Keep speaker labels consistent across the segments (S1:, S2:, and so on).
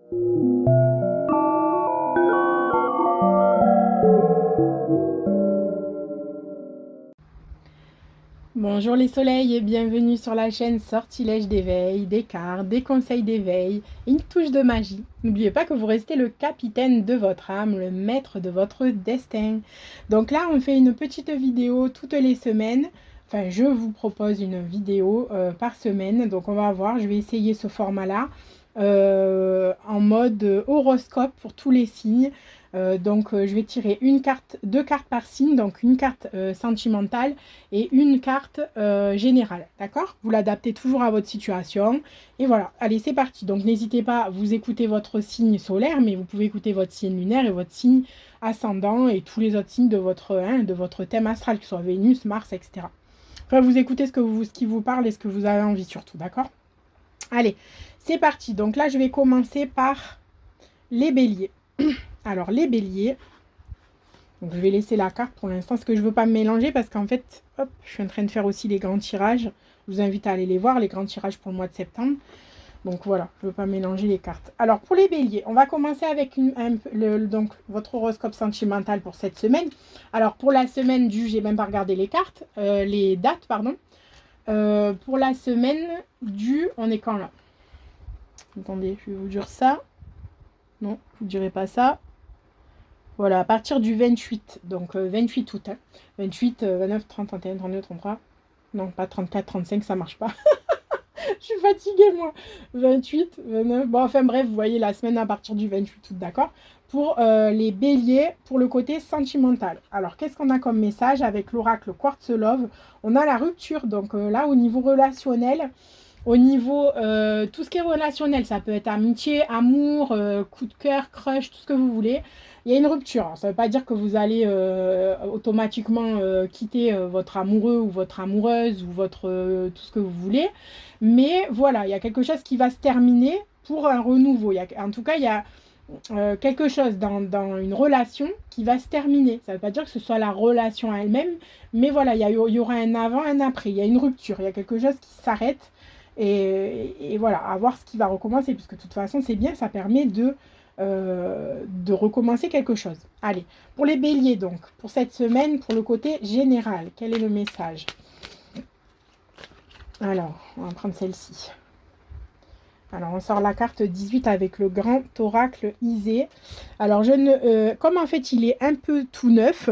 S1: Bonjour les soleils et bienvenue sur la chaîne Sortilège d'éveil, des cartes, des conseils d'éveil, une touche de magie. N'oubliez pas que vous restez le capitaine de votre âme, le maître de votre destin. Donc là, on fait une petite vidéo toutes les semaines. Enfin, je vous propose une vidéo par semaine. Donc on va voir, je vais essayer ce format-là en mode horoscope pour tous les signes. Je vais tirer deux cartes par signe, donc une carte sentimentale et une carte générale, d'accord? Vous l'adaptez toujours à votre situation. Et voilà, allez, c'est parti. Donc n'hésitez pas, à vous écouter votre signe solaire, mais vous pouvez écouter votre signe lunaire et votre signe ascendant et tous les autres signes de votre thème astral, que ce soit Vénus, Mars, etc. Enfin, vous écoutez ce qui vous parle et ce que vous avez envie surtout, d'accord? Allez, c'est parti. Donc là, je vais commencer par les béliers. Alors, les béliers, donc je vais laisser la carte pour l'instant, parce que je ne veux pas me mélanger, parce qu'en fait, hop, je suis en train de faire aussi les grands tirages. Je vous invite à aller les voir, les grands tirages pour le mois de septembre. Donc voilà, je ne veux pas mélanger les cartes. Alors, pour les béliers, on va commencer avec donc, votre horoscope sentimental pour cette semaine. Alors, pour la semaine j'ai même pas regardé les cartes, les dates, pardon. Pour la semaine on est quand là? Attendez, je vais vous dire ça. Non, je ne vous dirai pas ça. Voilà, à partir du 28, donc 28 août. Hein. 28, 29, 30, 31, 32, 33. Non, pas 34, 35, ça marche pas. Je suis fatiguée, moi. 28, 29. Bon, enfin bref, vous voyez la semaine à partir du 28 août, d'accord? Pour les béliers, pour le côté sentimental. Alors, qu'est-ce qu'on a comme message avec l'oracle Quartz Love? On a la rupture, donc là, au niveau relationnel. Au niveau, tout ce qui est relationnel, ça peut être amitié, amour, coup de cœur, crush, tout ce que vous voulez. Il y a une rupture. Ça ne veut pas dire que vous allez automatiquement quitter votre amoureux ou votre amoureuse ou tout ce que vous voulez. Mais voilà, il y a quelque chose qui va se terminer pour un renouveau. En tout cas, il y a quelque chose dans une relation qui va se terminer. Ça ne veut pas dire que ce soit la relation elle-même. Mais voilà, il y aura un avant, un après. Il y a une rupture. Il y a quelque chose qui s'arrête. Et voilà, à voir ce qui va recommencer, puisque de toute façon, c'est bien, ça permet de recommencer quelque chose. Allez, pour les béliers, donc, pour cette semaine, pour le côté général, quel est le message? Alors, on va prendre celle-ci. Alors, on sort la carte 18 avec le grand oracle Isée. Alors, comme en fait, il est un peu tout neuf,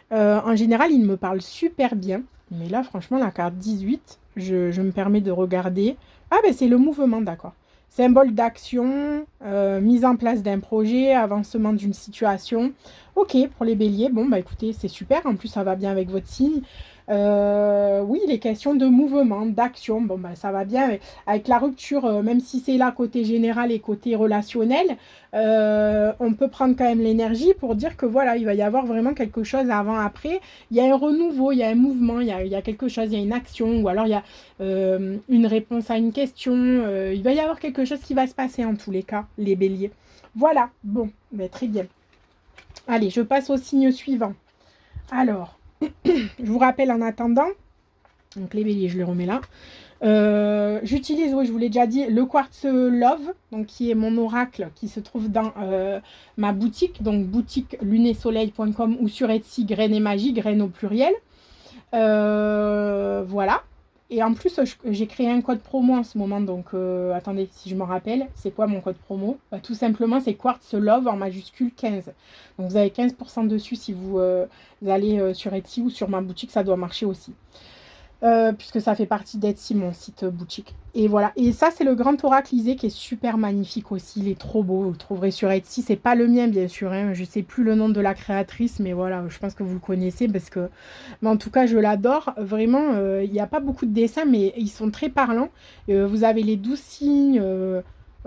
S1: en général, il me parle super bien. Mais là, franchement, la carte 18, je me permets de regarder. Ah, ben c'est le mouvement, d'accord. Symbole d'action, mise en place d'un projet, avancement d'une situation. Ok, pour les béliers, bon, bah écoutez, c'est super. En plus, ça va bien avec votre signe. Oui, les questions de mouvement, d'action, bon, bah ça va bien. Avec la rupture, même si c'est là côté général et côté relationnel, on peut prendre quand même l'énergie pour dire que voilà, il va y avoir vraiment quelque chose avant-après. Il y a un renouveau, il y a un mouvement, il y a quelque chose, il y a une action, ou alors il y a une réponse à une question. Il va y avoir quelque chose qui va se passer en tous les cas, les béliers. Voilà, bon, bah, très bien. Allez, je passe au signe suivant. Alors, je vous rappelle en attendant, donc les béliers, je les remets là. J'utilise, oui, je vous l'ai déjà dit, le Quartz Love, donc qui est mon oracle qui se trouve dans ma boutique, donc boutique lunesoleil.com ou sur Etsy, Graines et Magie, graines au pluriel. Voilà. Et en plus, j'ai créé un code promo en ce moment, donc attendez, si je me rappelle, c'est quoi mon code promo? Tout simplement, c'est Quartz Love en majuscule 15. Donc vous avez 15% dessus si vous allez sur Etsy ou sur ma boutique, ça doit marcher aussi. Puisque ça fait partie d'Etsy, mon site boutique. Et voilà. Et ça, c'est le grand oracle Isée qui est super magnifique aussi. Il est trop beau. Vous le trouverez sur Etsy. C'est pas le mien, bien sûr. Hein. Je sais plus le nom de la créatrice, mais voilà, je pense que vous le connaissez parce que... Mais en tout cas, je l'adore. Vraiment, il n'y a pas beaucoup de dessins, mais ils sont très parlants. Vous avez les 12 signes...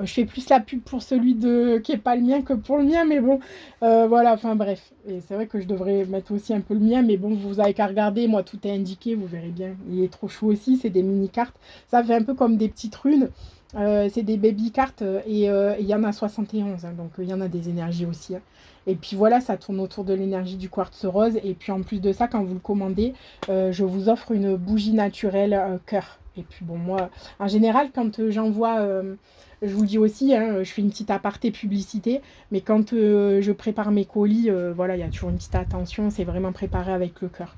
S1: je fais plus la pub pour celui qui n'est pas le mien que pour le mien, mais bon, voilà, enfin bref. Et c'est vrai que je devrais mettre aussi un peu le mien, mais bon, vous n'avez qu'à regarder, moi tout est indiqué, vous verrez bien. Il est trop chou aussi, c'est des mini-cartes. Ça fait un peu comme des petites runes, c'est des baby-cartes, et il y en a 71, hein, donc il y en a des énergies aussi. Hein. Et puis voilà, ça tourne autour de l'énergie du quartz rose, et puis en plus de ça, quand vous le commandez, je vous offre une bougie naturelle cœur. Et puis bon, moi, en général, quand j'envoie, je vous le dis aussi, hein, je fais une petite aparté publicité, mais quand je prépare mes colis, voilà, il y a toujours une petite attention, c'est vraiment préparé avec le cœur.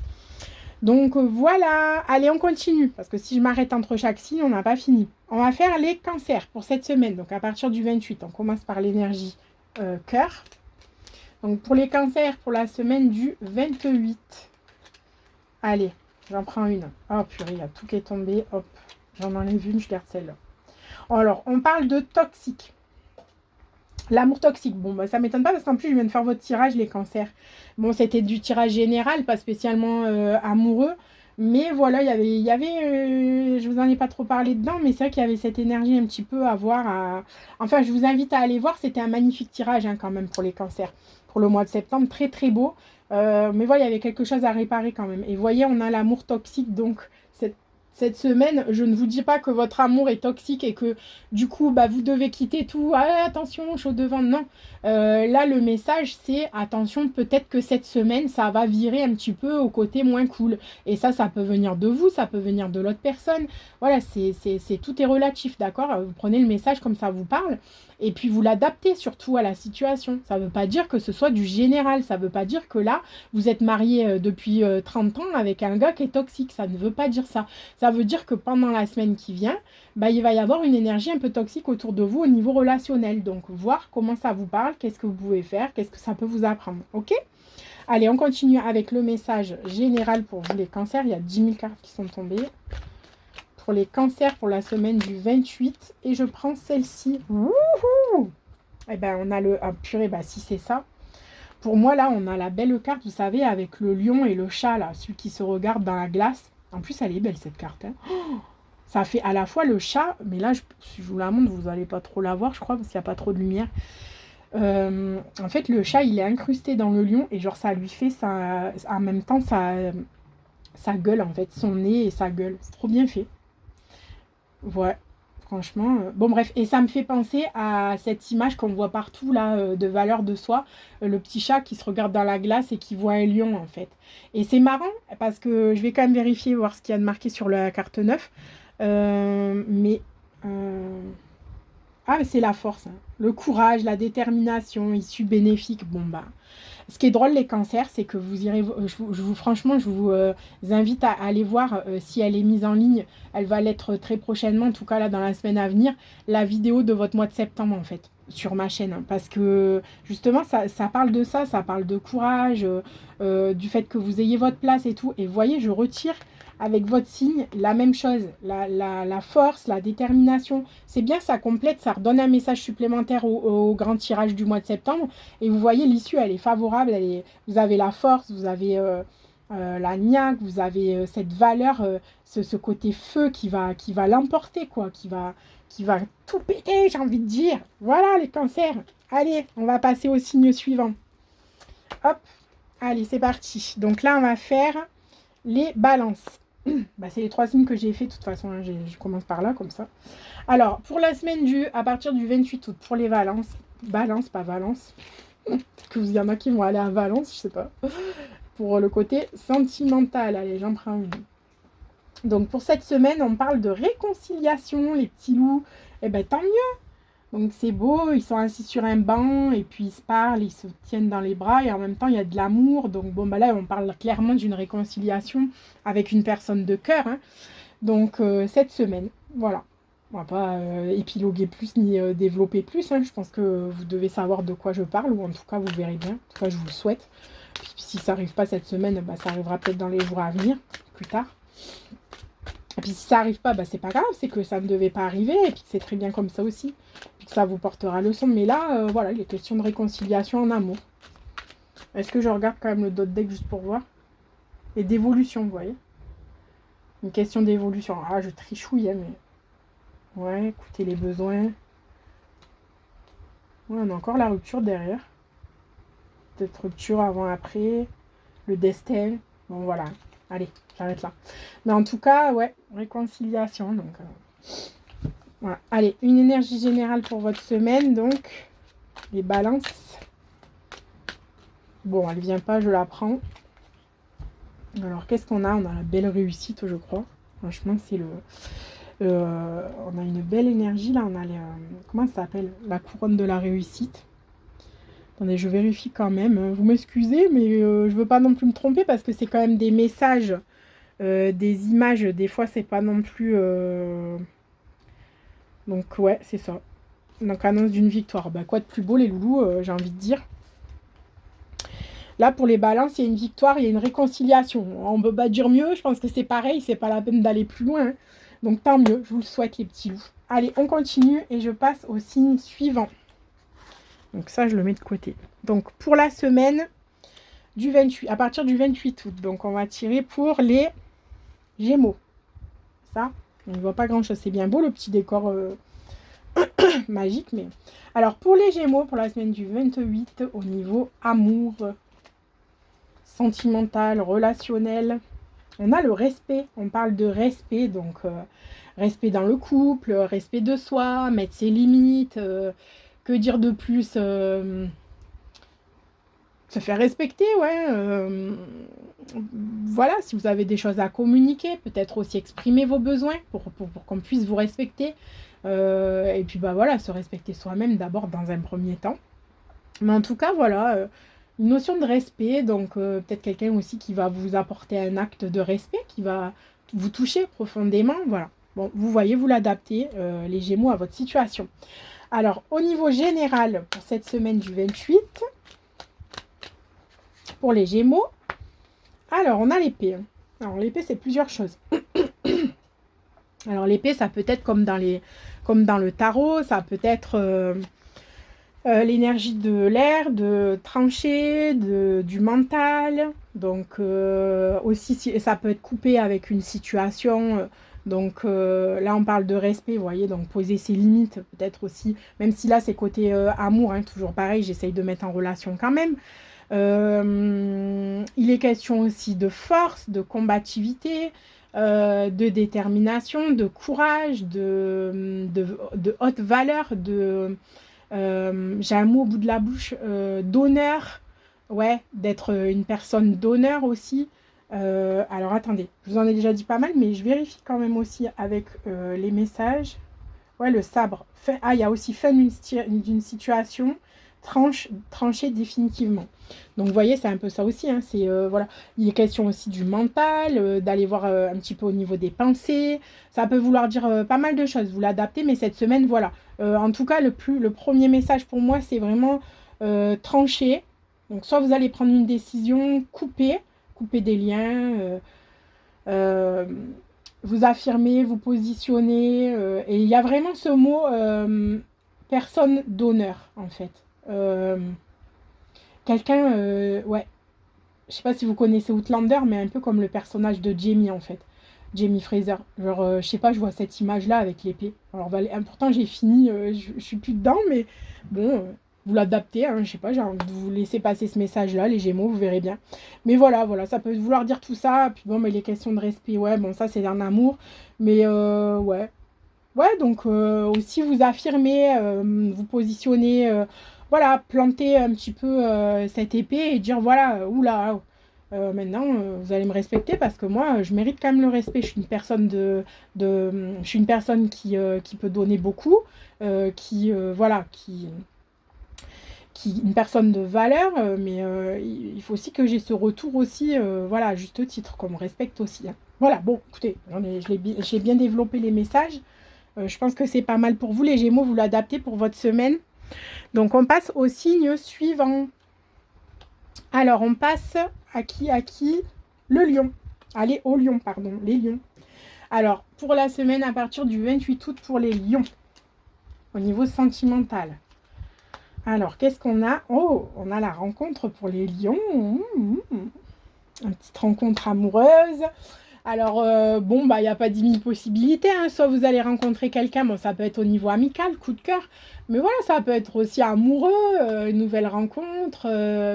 S1: Donc voilà, allez, on continue, parce que si je m'arrête entre chaque signe, on n'a pas fini. On va faire les cancers pour cette semaine, donc à partir du 28, on commence par l'énergie cœur. Donc pour les cancers, pour la semaine du 28. Allez, j'en prends une. Oh purée, il y a tout qui est tombé. Hop, j'en enlève une, je garde celle-là. Alors, on parle de toxique. L'amour toxique, bon, bah, ça ne m'étonne pas parce qu'en plus, je viens de faire votre tirage, les cancers. Bon, c'était du tirage général, pas spécialement amoureux. Mais voilà, je vous en ai pas trop parlé dedans, mais c'est vrai qu'il y avait cette énergie un petit peu à voir. Enfin, je vous invite à aller voir, c'était un magnifique tirage hein, quand même pour les cancers. Pour le mois de septembre, très très beau. Mais voilà, il y avait quelque chose à réparer quand même. Et vous voyez, on a l'amour toxique, donc cette semaine, je ne vous dis pas que votre amour est toxique et que du coup, bah, vous devez quitter tout. Ah, attention, chaud devant. Non. Là, le message, c'est attention, peut-être que cette semaine, ça va virer un petit peu au côté moins cool. Et ça peut venir de vous, ça peut venir de l'autre personne. Voilà, tout est relatif, d'accord? Vous prenez le message comme ça vous parle. Et puis vous l'adaptez surtout à la situation. Ça ne veut pas dire que ce soit du général. Ça ne veut pas dire que là, vous êtes marié depuis 30 ans avec un gars qui est toxique. Ça ne veut pas dire ça. Ça veut dire que pendant la semaine qui vient, bah, il va y avoir une énergie un peu toxique autour de vous au niveau relationnel. Donc, voir comment ça vous parle, qu'est-ce que vous pouvez faire, qu'est-ce que ça peut vous apprendre. Ok? Allez, on continue avec le message général pour vous les cancers. Il y a 10 000 cartes qui sont tombées. Pour les cancers pour la semaine du 28. Et je prends celle-ci. Wouhou! Eh ben, on a le... Ah, purée, bah si c'est ça. Pour moi, là, on a la belle carte, vous savez, avec le lion et le chat, là. Celui qui se regarde dans la glace. En plus, elle est belle, cette carte. Hein. Oh, ça fait à la fois le chat, mais là, si je vous la montre, vous n'allez pas trop la voir, je crois, parce qu'il n'y a pas trop de lumière. En fait, le chat, il est incrusté dans le lion, et genre, ça lui fait en même temps sa gueule, en fait, son nez et sa gueule. C'est trop bien fait. Ouais, franchement. Bon, bref, et ça me fait penser à cette image qu'on voit partout, là, de valeur de soi. Le petit chat qui se regarde dans la glace et qui voit un lion, en fait. Et c'est marrant, parce que je vais quand même vérifier, voir ce qu'il y a de marqué sur la carte 9. Mais... Ah, mais c'est la force. Hein. Le courage, la détermination, issue bénéfique. Bon, bah... Ce qui est drôle, les cancers, c'est que vous irez... franchement, je vous invite à aller voir si elle est mise en ligne. Elle va l'être très prochainement, en tout cas là, dans la semaine à venir, la vidéo de votre mois de septembre, en fait, sur ma chaîne. Hein, parce que, justement, ça parle de ça parle de courage, du fait que vous ayez votre place et tout. Et vous voyez, je retire... avec votre signe, la même chose, la force, la détermination. C'est bien, ça complète, ça redonne un message supplémentaire au grand tirage du mois de septembre. Et vous voyez, l'issue, elle est favorable. Vous avez la force, vous avez la niaque, vous avez cette valeur, ce côté feu qui va l'emporter, quoi, qui va tout péter, j'ai envie de dire. Voilà, les cancers. Allez, on va passer au signe suivant. Hop, allez, c'est parti. Donc là, on va faire les balances. Bah, c'est les 3 signes que j'ai fait de toute façon, hein, je commence par là comme ça. Alors pour la semaine à partir du 28 août, pour les Valence, pas Valence, que vous y en a qui vont aller à Valence, je sais pas, pour le côté sentimental, allez j'en prends une. Donc pour cette semaine on parle de réconciliation, les petits loups, et ben tant mieux. Donc c'est beau, ils sont assis sur un banc et puis ils se parlent, ils se tiennent dans les bras et en même temps il y a de l'amour. Donc bon bah là on parle clairement d'une réconciliation avec une personne de cœur. Hein. Donc cette semaine, voilà. On va pas épiloguer plus ni développer plus. Hein. Je pense que vous devez savoir de quoi je parle ou en tout cas vous verrez bien. En tout cas je vous le souhaite. Puis si ça n'arrive pas cette semaine, bah, ça arrivera peut-être dans les jours à venir, plus tard. Et puis si ça n'arrive pas, bah, c'est pas grave, c'est que ça ne devait pas arriver, et puis c'est très bien comme ça aussi, puis que ça vous portera leçon. Mais là, voilà, il est question de réconciliation en amour. Est-ce que je regarde quand même le dot deck juste pour voir? Et d'évolution, vous voyez? Une question d'évolution. Ah, je trichouille, hein, mais... Ouais, écoutez les besoins. Ouais, on a encore la rupture derrière. Peut-être rupture avant-après. Le destin. Bon, voilà. Allez, j'arrête là. Mais en tout cas, ouais, réconciliation. Donc, voilà. Allez, une énergie générale pour votre semaine. Donc, les balances. Bon, elle vient pas, je la prends. Alors, qu'est-ce qu'on a? On a la belle réussite, je crois. Franchement, c'est on a une belle énergie, là. On a comment ça s'appelle? La couronne de la réussite. Attendez, je vérifie quand même. Vous m'excusez, mais je veux pas non plus me tromper parce que c'est quand même des messages, des images. Des fois, c'est pas non plus... Donc, ouais, c'est ça. Donc, annonce d'une victoire. Bah, quoi de plus beau, les loulous, j'ai envie de dire. Là, pour les balances, il y a une victoire, il y a une réconciliation. On ne peut pas dire mieux, je pense que c'est pareil, c'est pas la peine d'aller plus loin, hein. Donc, tant mieux, je vous le souhaite, les petits loups. Allez, on continue et je passe au signe suivant. Donc ça, je le mets de côté. Donc, pour la semaine du 28, à partir du 28 août, donc on va tirer pour les Gémeaux. Ça, on ne voit pas grand-chose. C'est bien beau, le petit décor magique. Mais alors, pour les Gémeaux, pour la semaine du 28, au niveau amour, sentimental, relationnel, on a le respect. On parle de respect, donc respect dans le couple, respect de soi, mettre ses limites. Que dire de plus? Se faire respecter, ouais. Voilà, si vous avez des choses à communiquer, peut-être aussi exprimer vos besoins pour qu'on puisse vous respecter. Et puis, bah voilà, se respecter soi-même d'abord dans un premier temps. Mais en tout cas, voilà, une notion de respect. Donc, peut-être quelqu'un aussi qui va vous apporter un acte de respect, qui va vous toucher profondément. Voilà. Bon, vous voyez, vous l'adaptez, les Gémeaux, à votre situation. Alors, au niveau général, pour cette semaine du 28, pour les Gémeaux, alors on a l'épée. Alors, l'épée, c'est plusieurs choses. Alors, l'épée, ça peut être comme dans le tarot, ça peut être l'énergie de l'air, de trancher, du mental. Donc, aussi, ça peut être coupé avec une situation. Donc là, on parle de respect, vous voyez, donc poser ses limites, peut-être aussi, même si là, c'est côté amour, hein, toujours pareil, j'essaye de mettre en relation quand même. Il est question aussi de force, de combativité, de détermination, de courage, de haute valeur, j'ai un mot au bout de la bouche, d'honneur, ouais, d'être une personne d'honneur aussi. Alors attendez, je vous en ai déjà dit pas mal, mais je vérifie quand même aussi avec les messages. Ouais, le sabre. Il y a aussi fin d'une situation, trancher définitivement. Donc vous voyez, c'est un peu ça aussi, hein, voilà. Il est question aussi du mental, d'aller voir un petit peu au niveau des pensées. Ça peut vouloir dire pas mal de choses, vous l'adaptez, mais cette semaine, voilà. En tout cas, le premier message pour moi, c'est vraiment trancher. Donc soit vous allez prendre une décision, couper des liens, vous affirmer, vous positionner. Et il y a vraiment ce mot personne d'honneur, en fait. Quelqu'un, ouais, je sais pas si vous connaissez Outlander, mais un peu comme le personnage de Jamie, en fait. Jamie Fraser. Genre, je sais pas, je vois cette image-là avec l'épée. Alors, pourtant, j'ai fini, je suis plus dedans, mais bon, vous l'adaptez, hein, je sais pas, j'ai envie de vous laisser passer ce message-là, les Gémeaux, vous verrez bien. Mais voilà, ça peut vouloir dire tout ça, puis bon, mais les questions de respect, ouais, bon, ça, c'est un amour, mais ouais. Ouais, donc aussi vous affirmer, vous positionner, voilà, planter un petit peu cette épée et dire voilà, oula, maintenant vous allez me respecter parce que moi je mérite quand même le respect. Je suis une personne je suis une personne qui peut donner beaucoup, voilà, une personne de valeur, mais il faut aussi que j'ai ce retour aussi, voilà, à juste titre, qu'on me respecte aussi, hein. Voilà, bon, écoutez, j'ai bien développé les messages. Je pense que c'est pas mal pour vous, les Gémeaux, vous l'adaptez pour votre semaine. Donc, on passe au signe suivant. Alors, on passe à qui? Le lion. Allez, au lion, pardon, les lions. Alors, pour la semaine à partir du 28 août pour les lions, au niveau sentimental. Alors, qu'est-ce qu'on a? Oh, on a la rencontre pour les lions. Une petite rencontre amoureuse. Alors, bon, bah, il n'y a pas 10 000 possibilités, hein. Soit vous allez rencontrer quelqu'un, bon, ça peut être au niveau amical, coup de cœur. Mais voilà, ça peut être aussi amoureux, une nouvelle rencontre.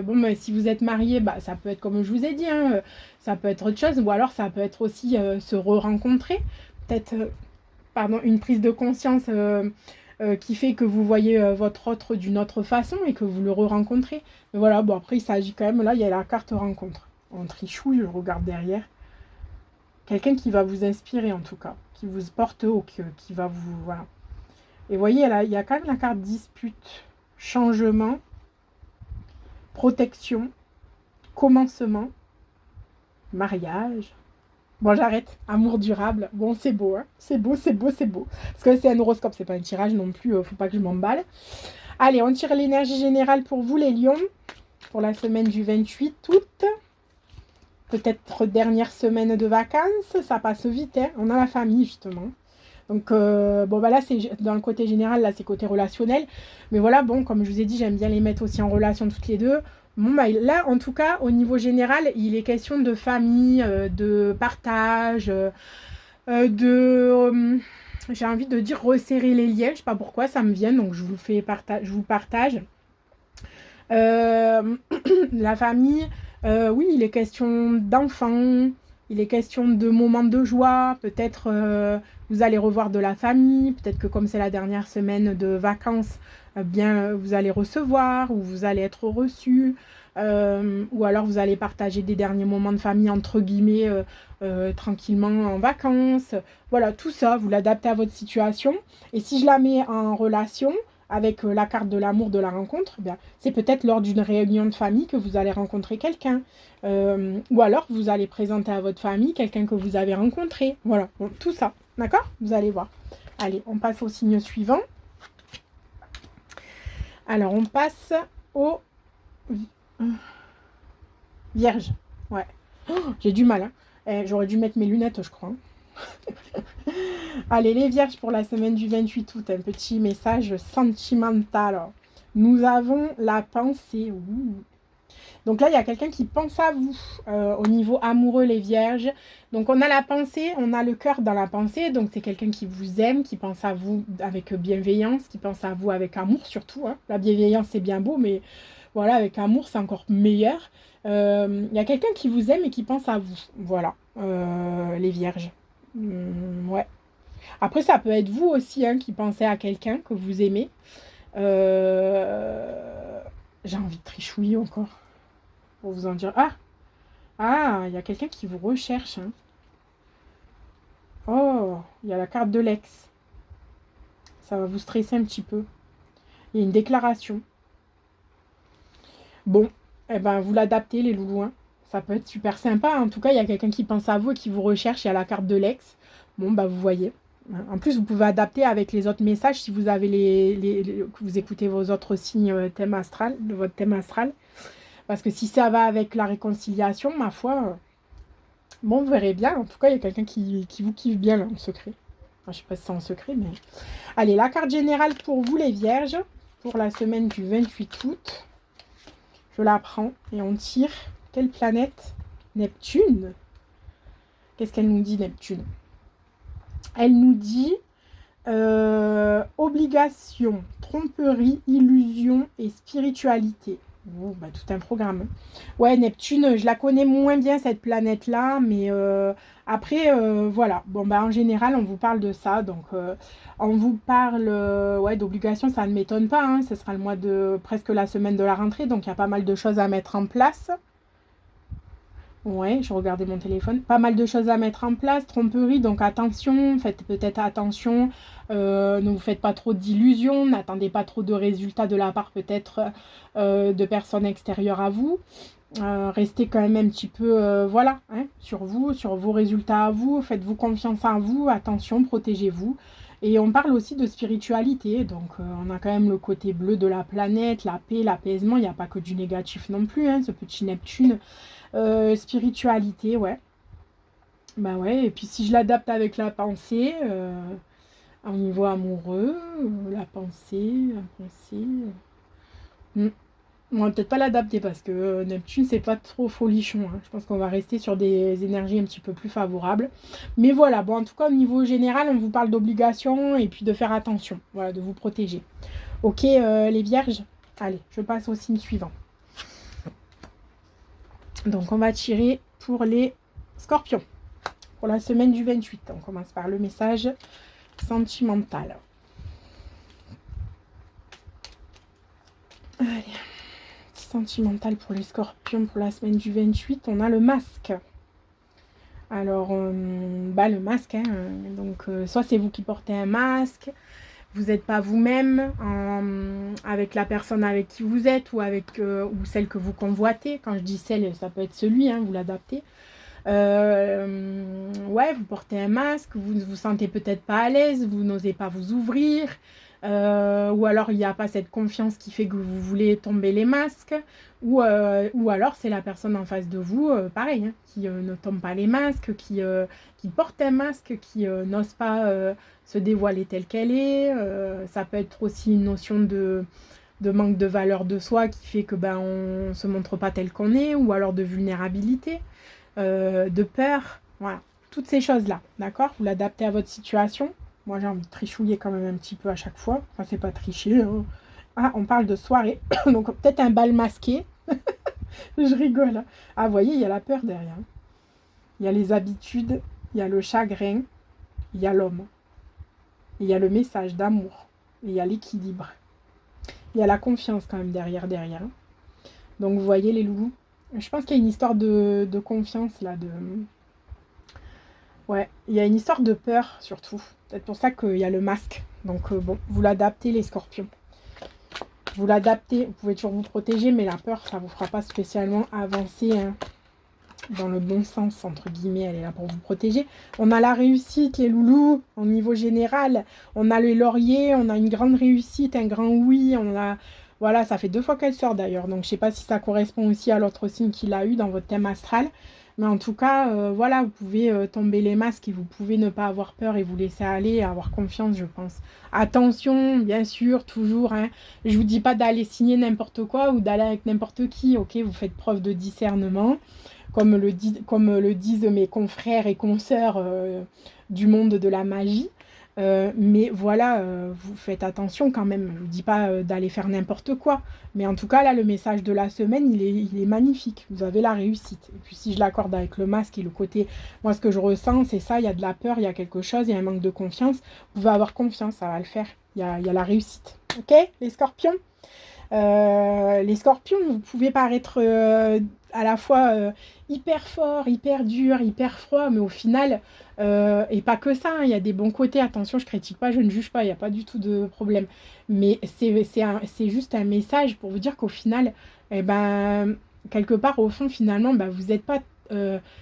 S1: Bon, mais si vous êtes marié, bah, ça peut être comme je vous ai dit, hein, ça peut être autre chose. Ou alors, ça peut être aussi se re-rencontrer. Peut-être, pardon, une prise de conscience qui fait que vous voyez votre autre d'une autre façon et que vous le re-rencontrez. Mais voilà, bon, après, il s'agit quand même, là, il y a la carte rencontre. En trichouille, je regarde derrière. Quelqu'un qui va vous inspirer en tout cas, qui vous porte haut, qui va vous... Voilà. Et vous voyez, là, il y a quand même la carte dispute, changement, protection, commencement, mariage. Bon, j'arrête. Amour durable. Bon, c'est beau, hein. C'est beau, c'est beau, c'est beau. Parce que c'est un horoscope, c'est pas un tirage non plus. Faut pas que je m'emballe. Allez, on tire l'énergie générale pour vous, les lions. Pour la semaine du 28 août. Peut-être dernière semaine de vacances. Ça passe vite, hein. On a la famille, justement. Donc, bon, bah là, c'est dans le côté général, là, c'est côté relationnel. Mais voilà, bon, comme je vous ai dit, j'aime bien les mettre aussi en relation toutes les deux. Bon, bah, là, en tout cas, au niveau général, il est question de famille, de partage, j'ai envie de dire resserrer les liens. Je sais pas pourquoi, ça me vient, donc je vous fais je vous partage. La famille, oui, il est question d'enfants, il est question de moments de joie, peut-être vous allez revoir de la famille, peut-être que comme c'est la dernière semaine de vacances, bien vous allez recevoir ou vous allez être reçu, ou alors vous allez partager des derniers moments de famille entre guillemets tranquillement en vacances. Voilà, tout ça, vous l'adaptez à votre situation. Et si je la mets en relation, avec la carte de l'amour de la rencontre, bien, c'est peut-être lors d'une réunion de famille que vous allez rencontrer quelqu'un. Ou alors vous allez présenter à votre famille quelqu'un que vous avez rencontré. Voilà, bon, tout ça. D'accord? Vous allez voir. Allez, on passe au signe suivant. Alors, on passe au Vierge. Ouais. Oh, j'ai du mal. Hein. J'aurais dû mettre mes lunettes, je crois. Allez, les Vierges, pour la semaine du 28 août, un petit message sentimental. Nous avons la pensée. Ouh. Donc là, il y a quelqu'un qui pense à vous au niveau amoureux, les Vierges. Donc on a la pensée, on a le cœur dans la pensée. Donc c'est quelqu'un qui vous aime, qui pense à vous avec bienveillance, qui pense à vous avec amour surtout. Hein. La bienveillance, c'est bien beau, mais voilà, avec amour, c'est encore meilleur. Il y a quelqu'un qui vous aime et qui pense à vous. Voilà, les Vierges. Ouais. Après, ça peut être vous aussi hein, qui pensez à quelqu'un que vous aimez. J'ai envie de trichouiller encore. Pour vous en dire. Ah, il y a quelqu'un qui vous recherche. Hein. Oh, il y a la carte de l'ex. Ça va vous stresser un petit peu. Il y a une déclaration. Bon, eh ben, vous l'adaptez, les loulous. Hein. Ça peut être super sympa. En tout cas, il y a quelqu'un qui pense à vous et qui vous recherche. Il y a la carte de l'ex. Bon, bah, vous voyez. En plus, vous pouvez adapter avec les autres messages si vous avez que vous écoutez vos autres signes thème astral, de votre thème astral. Parce que si ça va avec la réconciliation, ma foi, bon, vous verrez bien. En tout cas, il y a quelqu'un qui vous kiffe bien là, en secret. Enfin, je ne sais pas si c'est en secret, mais... Allez, la carte générale pour vous, les Vierges, pour la semaine du 28 août. Je la prends et on tire. Quelle planète? Neptune. Qu'est-ce qu'elle nous dit, Neptune? Elle nous dit obligation, tromperie, illusion et spiritualité. Oh, bah, tout un programme. Ouais, Neptune, je la connais moins bien cette planète-là, mais après, voilà. Bon, bah, en général, on vous parle de ça. Donc, on vous parle ouais, d'obligation, ça ne m'étonne pas. Hein, ce sera le mois de presque la semaine de la rentrée, donc il y a pas mal de choses à mettre en place. Ouais, je regardais mon téléphone. Pas mal de choses à mettre en place. Tromperie, donc attention. Faites peut-être attention. Ne vous faites pas trop d'illusions. N'attendez pas trop de résultats de la part peut-être de personnes extérieures à vous. Restez quand même un petit peu, voilà, hein, sur vous, sur vos résultats à vous. Faites-vous confiance en vous. Attention, protégez-vous. Et on parle aussi de spiritualité. Donc, on a quand même le côté bleu de la planète, la paix, l'apaisement. Il n'y a pas que du négatif non plus, hein, ce petit Neptune. Spiritualité, ouais. Bah ouais, et puis si je l'adapte avec la pensée, au niveau amoureux, la pensée. On va peut-être pas l'adapter parce que Neptune, c'est pas trop folichon. Hein. Je pense qu'on va rester sur des énergies un petit peu plus favorables. Mais voilà, bon, en tout cas, au niveau général, on vous parle d'obligation et puis de faire attention, voilà, de vous protéger. Ok, les Vierges, allez, je passe au signe suivant. Donc, on va tirer pour les Scorpions. Pour la semaine du 28. On commence par le message sentimental. Allez. Sentimental pour les Scorpions pour la semaine du 28. On a le masque. Alors, le masque, hein, donc soit c'est vous qui portez un masque, vous n'êtes pas vous-même avec la personne avec qui vous êtes ou avec ou celle que vous convoitez. Quand je dis celle, ça peut être celui, hein, vous l'adaptez. Ouais, vous portez un masque, vous ne vous sentez peut-être pas à l'aise, vous n'osez pas vous ouvrir, ou alors il n'y a pas cette confiance qui fait que vous voulez tomber les masques, ou alors c'est la personne en face de vous, pareil, hein, qui ne tombe pas les masques, qui porte un masque, qui n'ose pas se dévoiler telle qu'elle est. Ça peut être aussi une notion de manque de valeur de soi qui fait que on se montre pas tel qu'on est, ou alors de vulnérabilité, de peur, voilà, toutes ces choses-là, d'accord? Vous l'adaptez à votre situation. Moi, j'ai envie de trichouiller quand même un petit peu à chaque fois. Enfin, c'est pas tricher, hein. Ah, on parle de soirée, donc peut-être un bal masqué. Je rigole. Ah, vous voyez, il y a la peur derrière. Il y a les habitudes, il y a le chagrin, il y a l'homme. Il y a le message d'amour, il y a l'équilibre. Il y a la confiance quand même derrière. Donc, vous voyez les loulous. Je pense qu'il y a une histoire de confiance là, ouais, il y a une histoire de peur surtout. Peut-être pour ça qu'il y a le masque. Donc bon, vous l'adaptez les scorpions. Vous l'adaptez, vous pouvez toujours vous protéger, mais la peur, ça ne vous fera pas spécialement avancer, hein, dans le bon sens, entre guillemets, elle est là pour vous protéger. On a la réussite, les loulous, au niveau général. On a le laurier, on a une grande réussite, un grand oui, on a... Voilà, ça fait 2 fois qu'elle sort d'ailleurs, donc je ne sais pas si ça correspond aussi à l'autre signe qu'il a eu dans votre thème astral. Mais en tout cas, voilà, vous pouvez tomber les masques et vous pouvez ne pas avoir peur et vous laisser aller et avoir confiance, je pense. Attention, bien sûr, toujours, hein, je vous dis pas d'aller signer n'importe quoi ou d'aller avec n'importe qui, ok, vous faites preuve de discernement, comme le disent mes confrères et consoeurs du monde de la magie. Mais voilà, vous faites attention quand même. Je ne vous dis pas d'aller faire n'importe quoi. Mais en tout cas, là, le message de la semaine, il est magnifique. Vous avez la réussite. Et puis si je l'accorde avec le masque et le côté... Moi, ce que je ressens, c'est ça. Il y a de la peur, il y a quelque chose, il y a un manque de confiance. Vous pouvez avoir confiance, ça va le faire. Il y a la réussite. Ok, les scorpions? Les scorpions, vous pouvez paraître à la fois hyper fort, hyper dur, hyper froid, mais au final, et pas que ça, hein, il y a des bons côtés. Attention, je critique pas, je ne juge pas, il n'y a pas du tout de problème. Mais c'est juste un message pour vous dire qu'au final, eh ben, quelque part, au fond, finalement, vous n'êtes pas...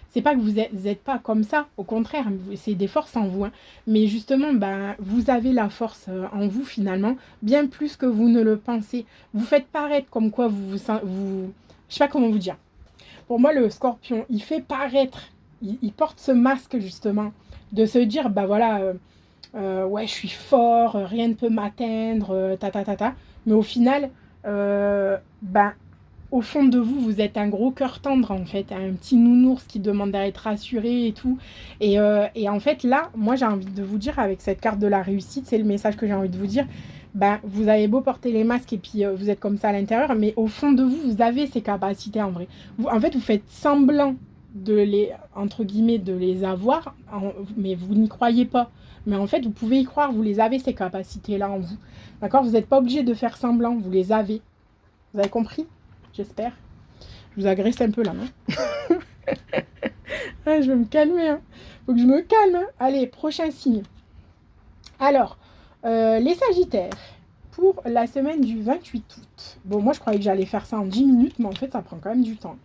S1: c'est pas que vous êtes pas comme ça, au contraire, c'est des forces en vous, hein. Mais justement, vous avez la force en vous finalement, bien plus que vous ne le pensez. Vous faites paraître comme quoi vous je sais pas comment vous dire. Pour moi, le scorpion, il fait paraître, il porte ce masque justement, de se dire, voilà, ouais, je suis fort, rien ne peut m'atteindre, ta. Mais au final, au fond de vous, vous êtes un gros cœur tendre en fait, un petit nounours qui demande à être rassuré et tout. Et en fait là, moi j'ai envie de vous dire avec cette carte de la réussite, c'est le message que j'ai envie de vous dire. Vous avez beau porter les masques et puis vous êtes comme ça à l'intérieur, mais au fond de vous, vous avez ces capacités en vrai. En fait, vous faites semblant de les, entre guillemets, de les avoir, mais vous n'y croyez pas. Mais en fait, vous pouvez y croire, vous les avez ces capacités-là en vous. D'accord? Vous n'êtes pas obligé de faire semblant, vous les avez. Vous avez compris? J'espère. Je vous agresse un peu là, non? Ah, je vais me calmer, hein. Faut que je me calme, hein. Allez, prochain signe. Alors, les Sagittaires, pour la semaine du 28 août. Bon, moi, je croyais que j'allais faire ça en 10 minutes, mais en fait, ça prend quand même du temps.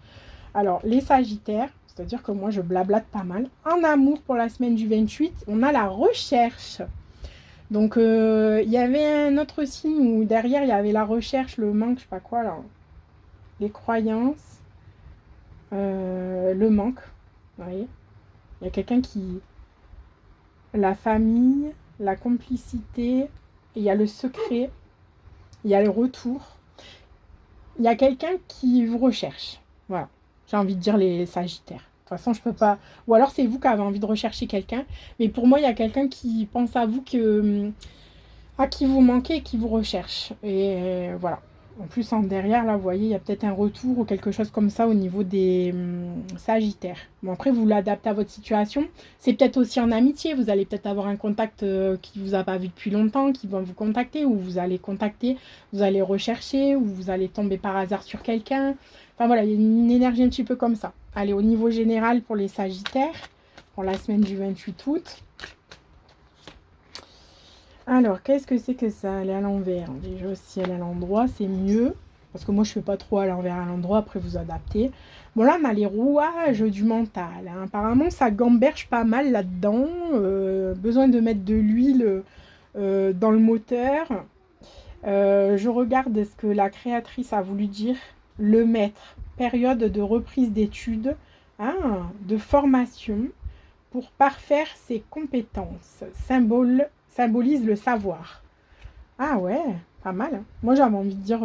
S1: Alors, les Sagittaires, c'est-à-dire que moi, je blablate pas mal. En amour, pour la semaine du 28, on a la recherche. Donc, il y avait un autre signe où derrière, il y avait la recherche, le manque, je sais pas quoi, là. Les croyances, le manque. Vous voyez, il y a quelqu'un qui... La famille, la complicité, il y a le secret, il y a le retour. Il y a quelqu'un qui vous recherche. Voilà, j'ai envie de dire les Sagittaires. De toute façon, je peux pas... Ou alors, c'est vous qui avez envie de rechercher quelqu'un. Mais pour moi, il y a quelqu'un qui pense à vous, à qui vous manquez et qui vous recherche. Et voilà. En plus, en derrière, là, vous voyez, il y a peut-être un retour ou quelque chose comme ça au niveau des Sagittaires. Bon, après, vous l'adaptez à votre situation. C'est peut-être aussi en amitié. Vous allez peut-être avoir un contact qui ne vous a pas vu depuis longtemps, qui va vous contacter, ou vous allez contacter, vous allez rechercher, ou vous allez tomber par hasard sur quelqu'un. Enfin, voilà, il y a une énergie un petit peu comme ça. Allez, au niveau général, pour les Sagittaires, pour la semaine du 28 août. Alors, qu'est-ce que c'est que ça? Elle est à l'envers. Déjà, si elle est à l'endroit, c'est mieux. Parce que moi, je ne fais pas trop à l'envers, à l'endroit. Après, vous adaptez. Bon, là, on a les rouages du mental. Hein. Apparemment, ça gamberge pas mal là-dedans. Besoin de mettre de l'huile dans le moteur. Je regarde ce que la créatrice a voulu dire. Le maître. Période de reprise d'études. Hein, de formation pour parfaire ses compétences. Symbolise le savoir. Ah ouais, pas mal. Hein. Moi, j'avais envie de dire,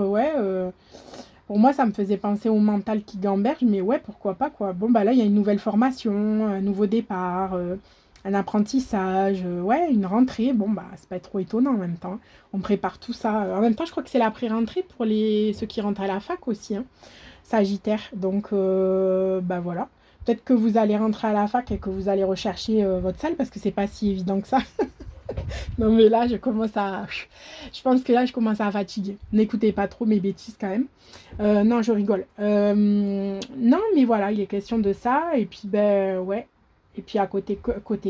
S1: pour moi, ça me faisait penser au mental qui gamberge, mais ouais, pourquoi pas, quoi. Bon, bah là, il y a une nouvelle formation, un nouveau départ, un apprentissage, ouais, une rentrée. Bon, bah, c'est pas trop étonnant en même temps. On prépare tout ça. En même temps, je crois que c'est la pré-rentrée pour ceux qui rentrent à la fac aussi, hein. Sagittaire. Donc, bah voilà. Peut-être que vous allez rentrer à la fac et que vous allez rechercher votre salle parce que c'est pas si évident que ça. Non mais là, je pense que là, je commence à fatiguer. N'écoutez pas trop mes bêtises quand même. Non, je rigole. Non, mais voilà, il est question de ça. Et puis, ben ouais. Et puis à côté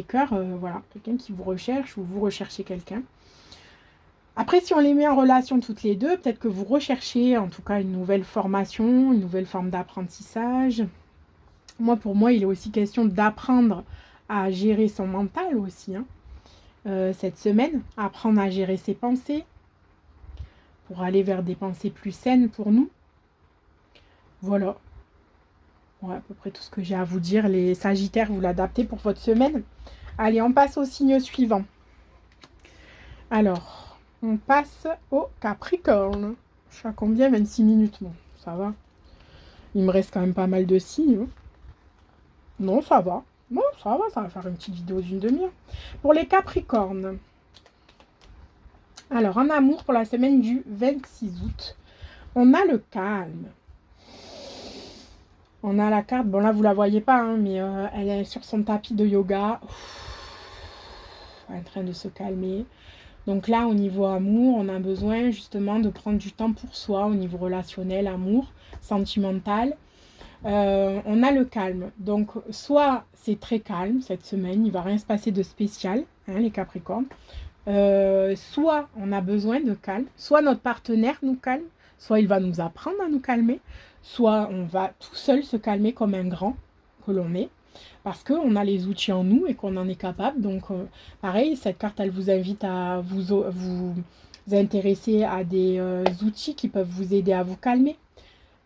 S1: cœur, voilà, quelqu'un qui vous recherche ou vous recherchez quelqu'un. Après, si on les met en relation toutes les deux, peut-être que vous recherchez en tout cas une nouvelle formation, une nouvelle forme d'apprentissage. Moi, pour moi, il est aussi question d'apprendre à gérer son mental aussi, hein. Cette semaine, apprendre à gérer ses pensées pour aller vers des pensées plus saines pour nous. Voilà. Ouais, à peu près tout ce que j'ai à vous dire. Les Sagittaires, vous l'adaptez pour votre semaine. Allez, on passe au signe suivant. Alors, on passe au Capricorne. Je suis à combien? 26 minutes. Bon, ça va. Il me reste quand même pas mal de signes. Hein. Non, ça va. Bon, ça va faire une petite vidéo d'une demi-heure. Pour les Capricornes. Alors, en amour, pour la semaine du 26 août, on a le calme. On a la carte, bon là, vous la voyez pas, hein, mais elle est sur son tapis de yoga. En train de se calmer. Donc là, au niveau amour, on a besoin justement de prendre du temps pour soi, au niveau relationnel, amour, sentimental. On a le calme. Donc, soit c'est très calme cette semaine, il ne va rien se passer de spécial, hein, les Capricornes. Soit on a besoin de calme, soit notre partenaire nous calme, soit il va nous apprendre à nous calmer, soit on va tout seul se calmer comme un grand que l'on est, parce qu'on a les outils en nous et qu'on en est capable. Donc, pareil, cette carte, elle vous invite à vous intéresser à des outils qui peuvent vous aider à vous calmer.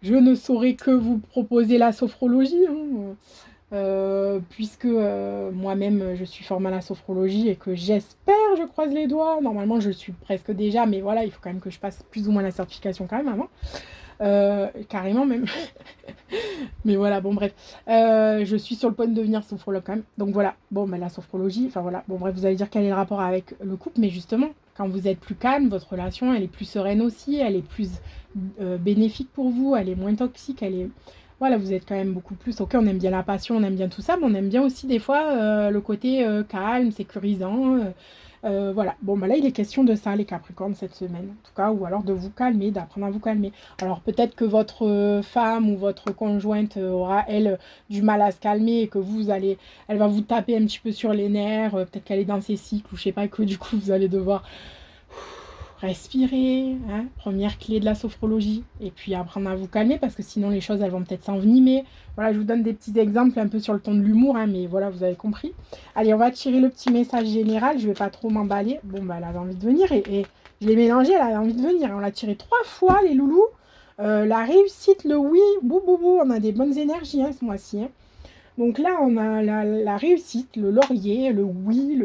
S1: Je ne saurais que vous proposer la sophrologie, hein, puisque moi-même je suis formée à la sophrologie et que j'espère, je croise les doigts, normalement je le suis presque déjà, mais voilà, il faut quand même que je passe plus ou moins la certification quand même avant, carrément même, mais voilà, bon bref, je suis sur le point de devenir sophrologue quand même, donc voilà, bon ben la sophrologie, enfin voilà, bon bref, vous allez dire quel est le rapport avec le couple, mais justement, quand vous êtes plus calme, votre relation, elle est plus sereine aussi, elle est plus bénéfique pour vous, elle est moins toxique, elle est... Voilà, vous êtes quand même beaucoup plus... Ok, on aime bien la passion, on aime bien tout ça, mais on aime bien aussi des fois le côté calme, sécurisant. Voilà, bon, bah là, il est question de ça, les Capricornes, cette semaine, en tout cas, ou alors de vous calmer, d'apprendre à vous calmer. Alors, peut-être que votre femme ou votre conjointe aura, elle, du mal à se calmer et que elle va vous taper un petit peu sur les nerfs, peut-être qu'elle est dans ses cycles, ou je sais pas, que du coup, vous allez devoir respirer, hein, première clé de la sophrologie, et puis apprendre à vous calmer, parce que sinon, les choses, elles vont peut-être s'envenimer. Voilà, je vous donne des petits exemples un peu sur le ton de l'humour, hein, mais voilà, vous avez compris. Allez, on va tirer le petit message général, je vais pas trop m'emballer. Bon, bah, elle avait envie de venir, et je l'ai mélangé, elle avait envie de venir. On l'a tiré 3 fois, les loulous. La réussite, le oui, bou, bou, bou, on a des bonnes énergies, hein, ce mois-ci, hein. Donc là, on a la réussite, le laurier, le oui,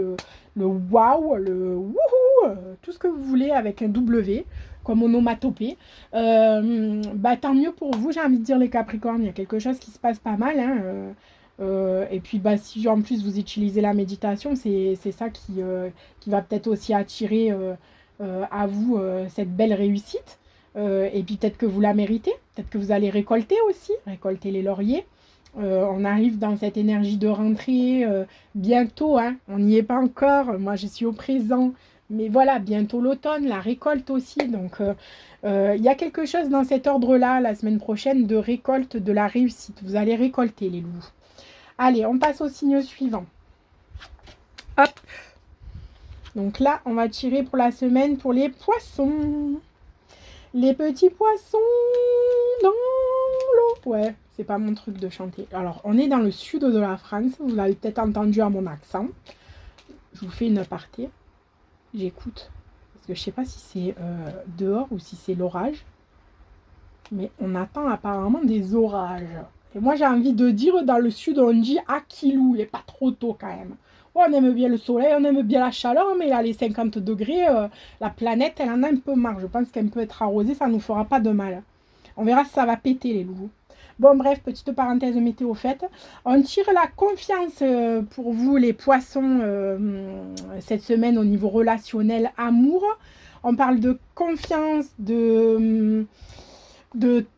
S1: le waouh, le wouhou, tout ce que vous voulez avec un W, comme onomatopée. Bah, tant mieux pour vous, j'ai envie de dire les Capricornes, il y a quelque chose qui se passe pas mal, hein. Et puis, bah, si en plus vous utilisez la méditation, c'est ça qui va peut-être aussi attirer à vous cette belle réussite. Et puis peut-être que vous la méritez, peut-être que vous allez récolter aussi, récolter les lauriers. On arrive dans cette énergie de rentrée bientôt, hein, on n'y est pas encore, moi je suis au présent, mais voilà, bientôt l'automne, la récolte aussi, donc il y a quelque chose dans cet ordre-là, la semaine prochaine, de récolte de la réussite, vous allez récolter les loups. Allez, on passe au signe suivant. Hop. Donc là, on va tirer pour la semaine pour les poissons. Les petits poissons dans l'eau. Ouais, c'est pas mon truc de chanter. Alors, on est dans le sud de la France. Vous l'avez peut-être entendu à mon accent. Je vous fais une aparté. J'écoute. Parce que je sais pas si c'est dehors ou si c'est l'orage. Mais on attend apparemment des orages. Et moi, j'ai envie de dire, dans le sud, on dit Akilou. Il n'est pas trop tôt quand même. Ouais, on aime bien le soleil, on aime bien la chaleur, mais là, les 50 degrés, la planète, elle en a un peu marre. Je pense qu'elle peut être arrosée, ça ne nous fera pas de mal. On verra si ça va péter, les loups. Bon, bref, petite parenthèse météo faite. On tire la confiance pour vous, les poissons, cette semaine au niveau relationnel, amour. On parle de confiance, de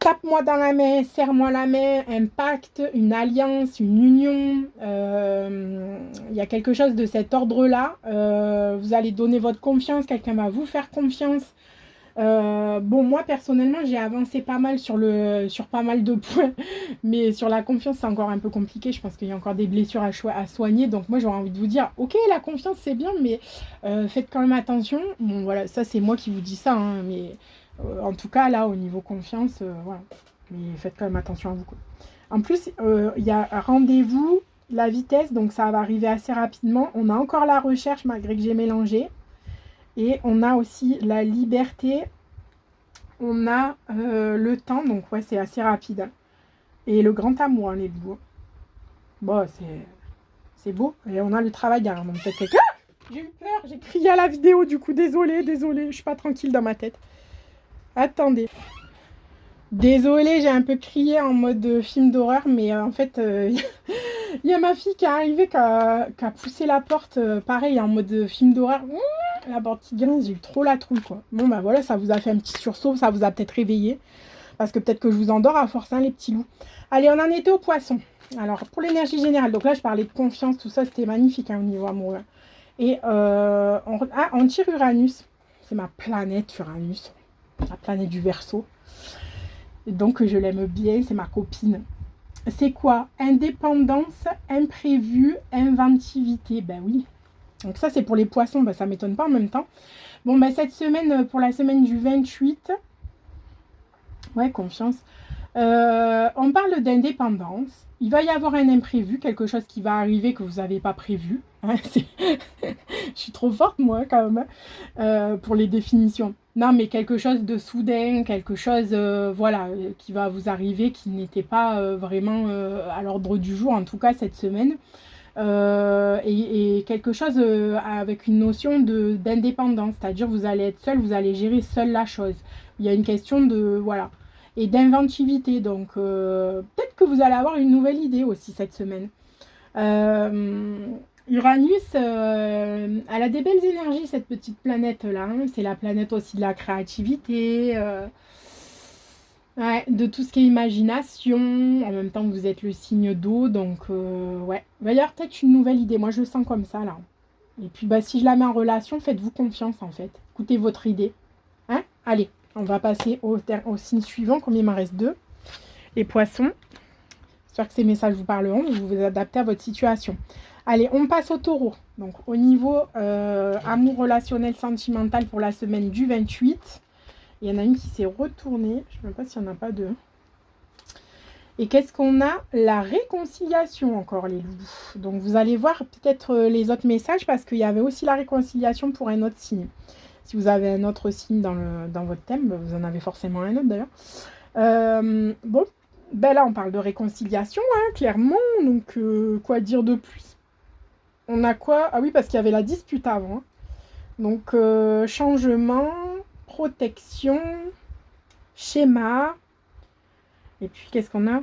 S1: tape-moi dans la main, serre-moi la main, un pacte, une alliance, une union. Il y a quelque chose de cet ordre-là. Vous allez donner votre confiance, quelqu'un va vous faire confiance. Bon, moi personnellement, j'ai avancé pas mal sur pas mal de points, mais sur la confiance, c'est encore un peu compliqué. Je pense qu'il y a encore des blessures à soigner. Donc moi, j'aurais envie de vous dire, ok, la confiance, c'est bien, mais faites quand même attention. Bon, voilà, ça, c'est moi qui vous dis ça, hein, mais... en tout cas, là, au niveau confiance, voilà. Mais faites quand même attention à vous, quoi. En plus, il y a rendez-vous, la vitesse, donc ça va arriver assez rapidement. On a encore la recherche, malgré que j'ai mélangé. Et on a aussi la liberté. On a le temps, donc ouais, c'est assez rapide. Et le grand amour, hein, les loups. Bon, c'est beau. Et on a le travail derrière. Donc peut-être que... J'ai eu peur, j'ai crié à la vidéo, du coup, désolée, je suis pas tranquille dans ma tête. Attendez. Désolée, j'ai un peu crié en mode film d'horreur, mais en fait, il y a ma fille qui est arrivée, qui a poussé la porte, pareil, en mode film d'horreur. La porte qui grince, j'ai eu trop la trouille, quoi. Bon, bah voilà, ça vous a fait un petit sursaut, ça vous a peut-être réveillé. Parce que peut-être que je vous endors à force, hein, les petits loups. Allez, on en était au poisson. Alors, pour l'énergie générale, donc là, je parlais de confiance, tout ça, c'était magnifique, hein, au niveau amoureux. Et on tire Uranus. C'est ma planète, Uranus. La planète du Verseau. Donc je l'aime bien, c'est ma copine. C'est quoi? Indépendance, imprévu, inventivité. Ben oui. Donc ça c'est pour les poissons, ben, ça m'étonne pas en même temps. Bon ben cette semaine, pour la semaine du 28, ouais, confiance. On parle d'indépendance. Il va y avoir un imprévu, quelque chose qui va arriver que vous n'avez pas prévu. Hein, je suis trop forte, moi, quand même, pour les définitions. Non, mais quelque chose de soudain, quelque chose voilà, qui va vous arriver, qui n'était pas vraiment à l'ordre du jour, en tout cas cette semaine. Et quelque chose avec une notion d'indépendance, c'est-à-dire vous allez être seul, vous allez gérer seul la chose. Il y a une question de... Voilà. Et d'inventivité. Donc, peut-être que vous allez avoir une nouvelle idée aussi cette semaine. Uranus, elle a des belles énergies, cette petite planète-là. Hein. C'est la planète aussi de la créativité, ouais, de tout ce qui est imagination. En même temps, vous êtes le signe d'eau. Donc, ouais, il va y avoir peut-être une nouvelle idée. Moi, je le sens comme ça, là. Et puis, bah, si je la mets en relation, faites-vous confiance, en fait. Écoutez votre idée. Hein? Allez. On va passer au signe suivant. Combien il m'en reste? 2. Les poissons. J'espère que ces messages vous parleront. Vous vous adaptez à votre situation. Allez, on passe au taureau. Donc, au niveau amour relationnel sentimental pour la semaine du 28. Il y en a une qui s'est retournée. Je ne sais même pas s'il n'y en a pas deux. Et qu'est-ce qu'on a? La réconciliation encore, les loups. Donc, vous allez voir peut-être les autres messages parce qu'il y avait aussi la réconciliation pour un autre signe. Si vous avez un autre signe dans votre thème, vous en avez forcément un autre d'ailleurs. Bon, ben là on parle de réconciliation, hein, clairement. Donc quoi dire de plus? On a quoi? Ah oui, parce qu'il y avait la dispute avant. Hein. Donc changement, protection, schéma. Et puis qu'est-ce qu'on a?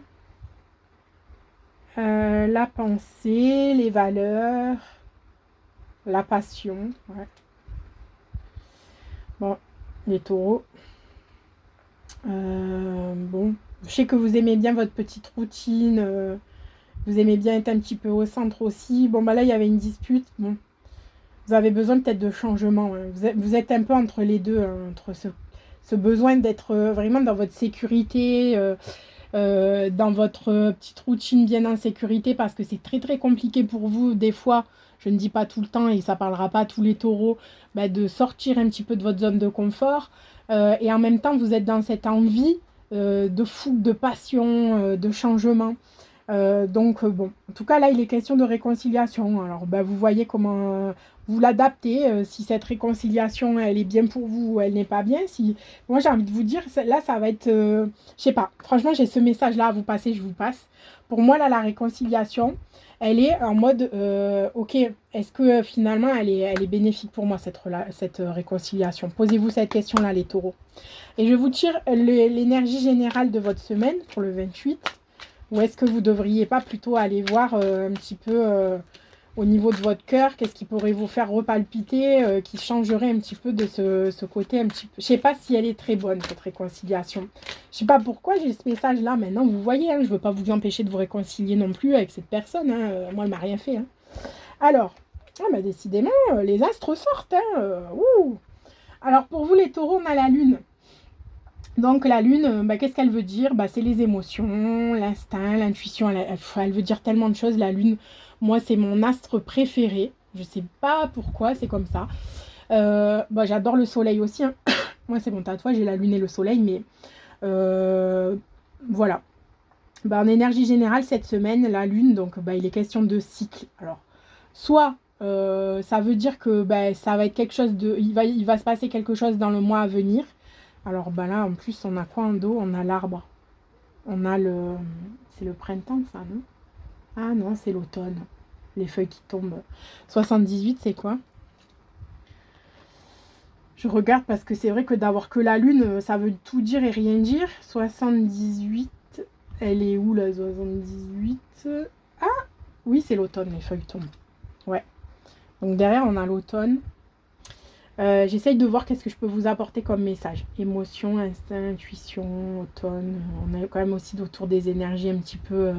S1: La pensée, les valeurs, la passion. Ouais. Bon, les taureaux. Bon, je sais que vous aimez bien votre petite routine. Vous aimez bien être un petit peu au centre aussi. Bon, bah là, il y avait une dispute. Bon, vous avez besoin peut-être de changement. Hein. Vous êtes un peu entre les deux, hein, entre ce besoin d'être vraiment dans votre sécurité, dans votre petite routine bien en sécurité, parce que c'est très très compliqué pour vous des fois je ne dis pas tout le temps et ça parlera pas à tous les taureaux, bah, de sortir un petit peu de votre zone de confort. Et en même temps, vous êtes dans cette envie de fougue, de passion, de changement. Donc, bon, en tout cas, là, il est question de réconciliation. Alors, bah, vous voyez comment vous l'adaptez, si cette réconciliation, elle est bien pour vous ou elle n'est pas bien. Si... Moi, j'ai envie de vous dire, là, ça va être... je sais pas, franchement, j'ai ce message-là à vous passer, je vous passe. Pour moi, là, la réconciliation, elle est en mode, ok, est-ce que finalement, elle est bénéfique pour moi, cette réconciliation? Posez-vous cette question-là, les taureaux. Et je vous tire l'énergie générale de votre semaine pour le 28. Ou est-ce que vous ne devriez pas plutôt aller voir un petit peu au niveau de votre cœur, qu'est-ce qui pourrait vous faire repalpiter, qui changerait un petit peu de ce côté un petit peu... Je ne sais pas si elle est très bonne, cette réconciliation. Je ne sais pas pourquoi j'ai ce message-là maintenant, vous voyez, hein, je ne veux pas vous empêcher de vous réconcilier non plus avec cette personne. Hein, moi, elle ne m'a rien fait. Hein. Alors, bah, décidément, les astres sortent. Hein, alors, pour vous, les taureaux, on a la lune. Donc la lune, bah, qu'est-ce qu'elle veut dire? Bah, c'est les émotions, l'instinct, l'intuition. Elle veut dire tellement de choses, la lune. Moi, c'est mon astre préféré. Je sais pas pourquoi, c'est comme ça. Bah, j'adore le soleil aussi. Hein. Moi, c'est mon tatouage, j'ai la lune et le soleil. Mais voilà. Bah, en énergie générale, cette semaine, la lune, donc bah, il est question de cycle. Alors, soit ça veut dire que bah, ça va être quelque chose de... Il va se passer quelque chose dans le mois à venir. Alors bah là en plus on a quoi en dos? On a l'arbre. On a le... C'est le printemps ça, non? Ah non, c'est l'automne. Les feuilles qui tombent. 78 c'est quoi? Je regarde parce que c'est vrai que d'avoir que la lune, ça veut tout dire et rien dire. 78, elle est où la 78? Ah oui, c'est l'automne, les feuilles tombent. Ouais. Donc derrière on a l'automne. J'essaye de voir qu'est-ce que je peux vous apporter comme message. Émotion, instinct, intuition, automne. On est quand même aussi autour des énergies un petit peu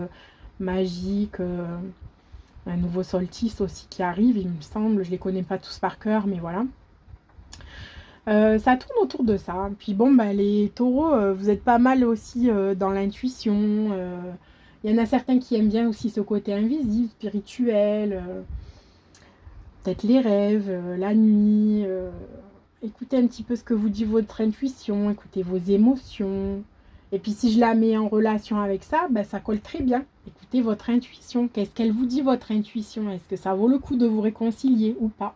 S1: magiques. Un nouveau solstice aussi qui arrive, il me semble. Je ne les connais pas tous par cœur, mais voilà. Ça tourne autour de ça. Puis bon, bah, les taureaux, vous êtes pas mal aussi dans l'intuition. Il y en a certains qui aiment bien aussi ce côté invisible, spirituel. Peut-être les rêves, la nuit, écoutez un petit peu ce que vous dit votre intuition, écoutez vos émotions. Et puis si je la mets en relation avec ça, ben, ça colle très bien. Écoutez votre intuition, qu'est-ce qu'elle vous dit votre intuition? Est-ce que ça vaut le coup de vous réconcilier ou pas?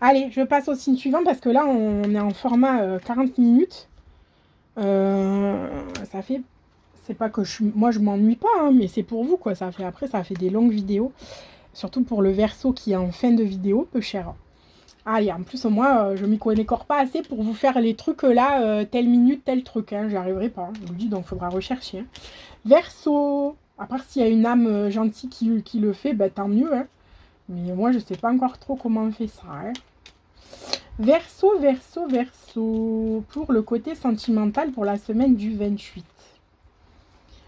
S1: Allez, je passe au signe suivant parce que là on est en format 40 minutes. Ça fait... C'est pas que moi je m'ennuie pas, hein, mais c'est pour vous quoi. Ça fait des longues vidéos. Surtout pour le Verseau qui est en fin de vidéo, peu cher. Ah, et en plus, moi, je m'y connais encore pas assez pour vous faire les trucs là, telle minute, tel truc. Hein, j'y arriverai pas. Hein, je vous le dis, donc il faudra rechercher. Hein. Verseau, à part s'il y a une âme gentille qui le fait, bah, tant mieux. Hein. Mais moi, je sais pas encore trop comment on fait ça. Hein. Verseau, Verseau, Verseau. Pour le côté sentimental pour la semaine du 28.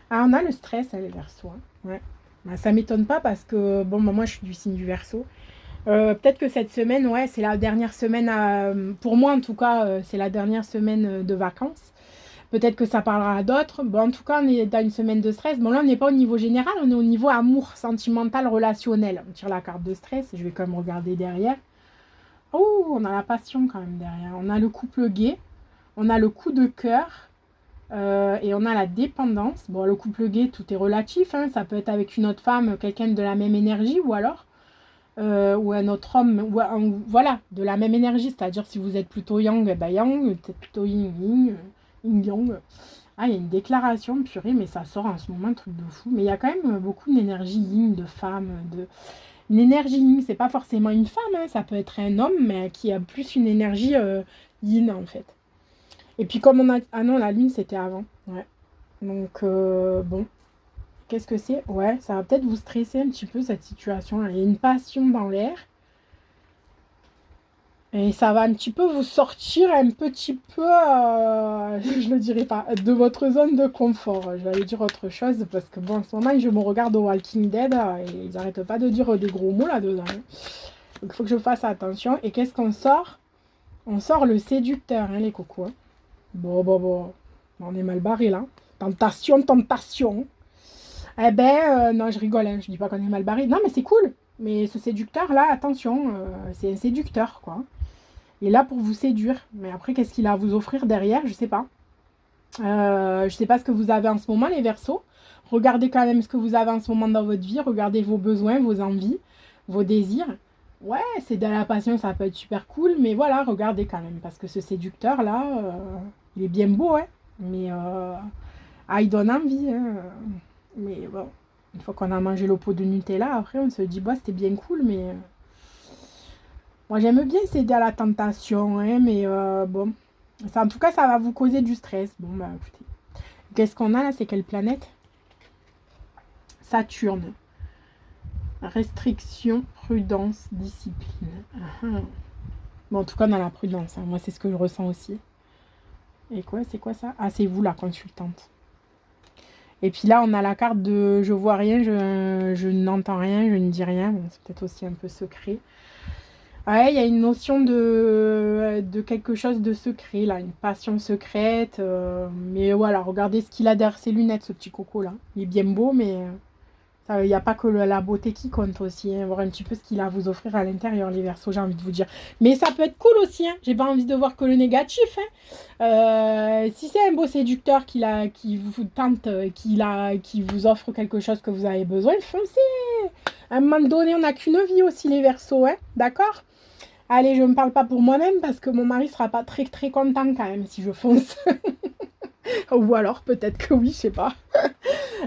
S1: Ah, on a le stress, hein, les Verseaux. Hein. Ouais. Bah, ça m'étonne pas parce que, bon, bah, moi, je suis du signe du Verseau. Peut-être que cette semaine, ouais, c'est la dernière semaine, pour moi en tout cas, c'est la dernière semaine de vacances. Peut-être que ça parlera à d'autres. Bon, en tout cas, on est dans une semaine de stress. Bon, là, on n'est pas au niveau général, on est au niveau amour, sentimental, relationnel. On tire la carte de stress, je vais quand même regarder derrière. Oh, on a la passion quand même derrière. On a le couple gay, on a le coup de cœur et on a la dépendance. Bon, le couple gay, tout est relatif. Hein. Ça peut être avec une autre femme, quelqu'un de la même énergie ou alors... ou un autre homme, voilà, de la même énergie, c'est-à-dire si vous êtes plutôt yang, eh ben yang, peut-être plutôt yin yang. Ah, il y a une déclaration, purée, mais ça sort en ce moment, un truc de fou. Mais il y a quand même beaucoup d'énergie yin, de femme, une énergie yin, c'est pas forcément une femme, hein, ça peut être un homme, mais qui a plus une énergie yin, en fait. Et puis comme on a... Ah non, la lune, c'était avant, ouais. Donc, bon... Qu'est-ce que c'est? Ouais, ça va peut-être vous stresser un petit peu cette situation-là. Il y a une passion dans l'air. Et ça va un petit peu vous sortir un petit peu, je le dirais pas, de votre zone de confort. Je vais aller dire autre chose parce que bon, en ce moment, je me regarde au Walking Dead et ils n'arrêtent pas de dire des gros mots là-dedans. Hein. Donc il faut que je fasse attention. Et qu'est-ce qu'on sort? On sort le séducteur, hein, les cocos. Hein. Bon. On est mal barré là. Tentation. Eh ben, non, je rigole, hein. Je dis pas qu'on est mal barré. Non, mais c'est cool. Mais ce séducteur-là, attention, c'est un séducteur, quoi. Il est là pour vous séduire. Mais après, qu'est-ce qu'il a à vous offrir derrière? Je sais pas. Je sais pas ce que vous avez en ce moment, les Verseaux. Regardez quand même ce que vous avez en ce moment dans votre vie. Regardez vos besoins, vos envies, vos désirs. Ouais, c'est de la passion, ça peut être super cool. Mais voilà, regardez quand même. Parce que ce séducteur-là, il est bien beau, hein. Mais il donne envie, hein. Mais bon, une fois qu'on a mangé le pot de Nutella, après, on se dit, bah, c'était bien cool, mais... moi, j'aime bien céder à la tentation, hein, mais bon. Ça, en tout cas, ça va vous causer du stress. Bon, bah, écoutez. Qu'est-ce qu'on a là? C'est quelle planète? Saturne. Restriction, prudence, discipline. Bon, en tout cas, on a la prudence, hein. Moi, c'est ce que je ressens aussi. Et quoi? C'est quoi ça? Ah, c'est vous, la consultante. Et puis là, on a la carte de je vois rien, je n'entends rien, je ne dis rien. Bon, c'est peut-être aussi un peu secret. Ouais, il y a une notion de quelque chose de secret, là, une passion secrète. Mais voilà, regardez ce qu'il a derrière ses lunettes, ce petit coco, là. Il est bien beau, mais il n'y a pas que la beauté qui compte aussi, hein. Voir un petit peu ce qu'il a à vous offrir à l'intérieur, les Verseaux, j'ai envie de vous dire. Mais ça peut être cool aussi, hein. J'ai pas envie de voir que le négatif, hein. Si c'est un beau séducteur qui vous tente, qui vous offre quelque chose que vous avez besoin, foncez. À un moment donné, on n'a qu'une vie aussi, les Verseaux, hein. D'accord? Allez, je ne me parle pas pour moi-même parce que mon mari sera pas très très content quand même si je fonce. Ou alors peut-être que oui, je sais pas.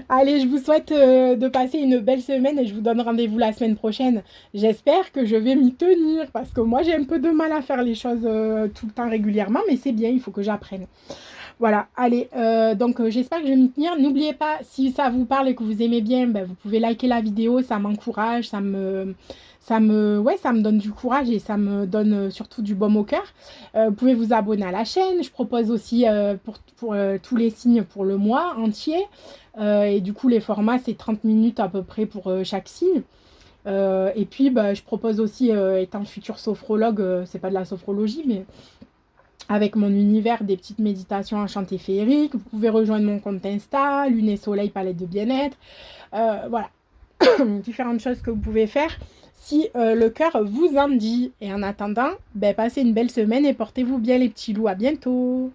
S1: Allez, je vous souhaite de passer une belle semaine et je vous donne rendez-vous la semaine prochaine. J'espère que je vais m'y tenir parce que moi j'ai un peu de mal à faire les choses tout le temps régulièrement, mais c'est bien, il faut que j'apprenne. Voilà, allez, donc j'espère que je vais m'y tenir. N'oubliez pas, si ça vous parle et que vous aimez bien, ben, vous pouvez liker la vidéo, ça m'encourage, ouais, ça me donne du courage et ça me donne surtout du baume au cœur. Vous pouvez vous abonner à la chaîne. Je propose aussi pour tous les signes pour le mois entier. Et du coup, les formats, c'est 30 minutes à peu près pour chaque signe. Et puis, bah, je propose aussi, étant futur sophrologue, c'est pas de la sophrologie, mais avec mon univers, des petites méditations enchantées féeriques. Vous pouvez rejoindre mon compte Insta, Lune et Soleil, palette de bien-être. Voilà, différentes choses que vous pouvez faire si le cœur vous en dit. Et en attendant, ben, passez une belle semaine et portez-vous bien les petits loups. À bientôt.